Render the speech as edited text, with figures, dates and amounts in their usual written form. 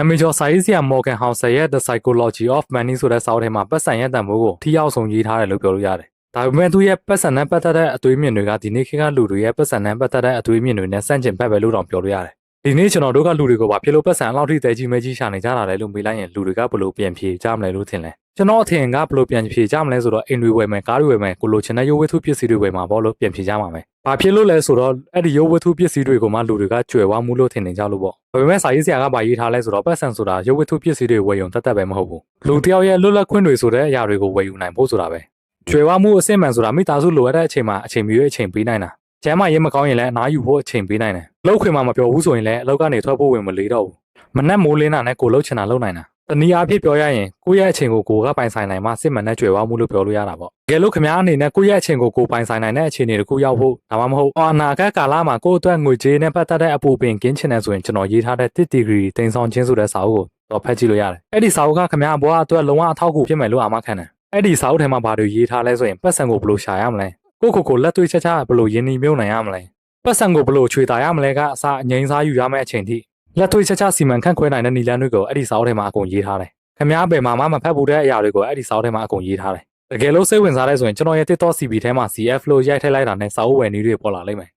နာမည်ကျော်စာရေးဆရာ Morgan Housel ရဲ့ The Psychology of Money ဆိုတဲ့စာအုပ်ထဲမှာပတ်စံရဲ့တန်ဖိုးကိုထိရောက်ဆုံးရေးထားတယ်လို့ပြောလို့ရတယ်။ဒါပေမဲ့သူရဲ့ပတ်စံနဲ့ပတ်သက်တဲ့အသွေးမြင့်တွေကဒီနေ့ခေတ်ကလူတွေရဲ့ပတ်စံနဲ့ပတ်သက်တဲ့အသွေးမြင့်တွေနဲ့ဆန့်ကျင်ဘက်ပဲလို့တောင်ပြောလို့ရတယ်။ဒီနေ့ကျွန်တော်တို့ကလူတွေကိုပါဖြစ်လို့ပတ်စံအလောက်ထိတဲကြီးမဲကြီးရှာနေကြတာလေလို့မေးလိုက်ရင်လူတွေကဘလို့ပြန်ဖြေကြမလဲလို့ထင်လဲ။ကျွန်တော်အထင်ကဘလို့ပြန်ဖြေကြမလဲဆိုတော့အိမ်တွေဝယ်မယ်ကားတွေဝယ်မယ်ကိုလိုချင်တဲ့ရုပ်ဝတ္ထုပစ္စည်းတွေဝယ်မှာပေါ့လို့ပြန်ဖြေကြမှာပဲ။ဘာဖြစ်လို့လဲဆိုတော့အဲ့ဒီရုပ်ဝတ္ထုပစ္စည်းတွေကိုမှလူတွေကကြွယ်ဝမှုလို့ထင်နေကြလို့ပေါ့။ဒါပေမဲ့စာရေးဆရာကဘာရေးထားလဲဆိုတော့ပတ်စံဆိုတာရုပ်ဝတ္ထုပစ္စည်းတွေဝယ်ရုံတတ်ပဲမဟုတ်ဘူး။လူတယောက်ရဲ့လွတ်လပ်ခွင့်တွေဆိုတဲ့အရာတွေကိုဝယ်ယူနိုင်ဖို့ဆိုတာပဲ။ကြွယ်ဝမှုအစစ်မှန်ဆိုတာမိသားစုလိုအပ်တဲ့အချိန်မှာအချိန်မီအချိန်ပေးနိုင်တာ။ကျမ်းမာရေးမကောင်းရင်လည်းအနားယူဖို့အချိန်ပေးနိုင်တယ်။လောက်ခွင်မှာမပြောဘူးဆိုရင်လည်းအလောက်ကနေထွက်ဖို့ဝင်မလေးတော့ဘူး။မနှက်မိုးလင်းတာနဲ့ကိုလှုပ်ချင်တာလှုပ်နိုင်တာ။တနည်းအားဖြင့်ပြောရရင်ကိုယ့်ရဲ့အချိန်ကိုကိုကပိုင်ဆိုင်နိုင်မှစစ်မှန်တဲ့ကြွယ်ဝမှုလို့ပြောလို့ရတာပေါ့။တကယ်လို့ခင်ဗျားအနေနဲ့ကိုယ့်ရဲ့အချိန်ကိုကိုပိုင်ဆိုင်နိုင်တဲ့အခြေအနေတစ်ခုရောက်ဖို့ဒါမှမဟုတ်အနာဂတ်ကာလမှာကိုယ့်အတွက်ငွေကြေးနဲ့ပတ်သက်တဲ့အပူပင်ကင်းချင်တယ်ဆိုရင်ကျွန်တော်ရေးထားတဲ့1 degree တင်ဆောင်ခြင်းဆိုတဲ့စာအုပ်ကိုတော့ဖတ်ကြည့်လို့ရတယ်။အဲ့ဒီစာအုပ်ကခင်ဗျားဘဝအတွက်လုံးဝအထောက်အကူဖြစ်မယ်လို့အာမခံတယ်။အဲ့ဒီစာအုပ်ထဲမှာဘာတွေရေးထားလဲဆိုရင်ပတ်စံကိုဘယ်လိုရှာရမလဲ။ကိုလက်တွေ့ချက်ချဘယ်လိုရင်းနှီးမြှုပ်နှံရမလဲ။ပတ်စံကိုဘယ်လိုချွေတာရမလဲကအစားအငိမ့်စားယူရမယ့်အချိန်ထိလက်တွေ့ချက်ချစီမံခန့်ခွဲနိုင်တဲ့နည်းလမ်းတွေကိုအဲ့ဒီစာအုပ်ထဲမှာအကုန်ရေးထားတယ်။ခင်ဗျားဘယ်မှာမှမဖတ်ဘူးတဲ့အရာတွေကိုအဲ့ဒီစာအုပ်ထဲမှာအကုန်ရေးထားတယ်။တကယ်လို့စိတ်ဝင်စားတဲ့ဆိုရင်ကျွန်တော်ရဲ့ TikTok CB ထဲမှာ CF လို့ရိုက်ထည့်လိုက်တာနဲ့စာအုပ်ဝယ်နည်းတွေပေါ်လာလိမ့်မယ်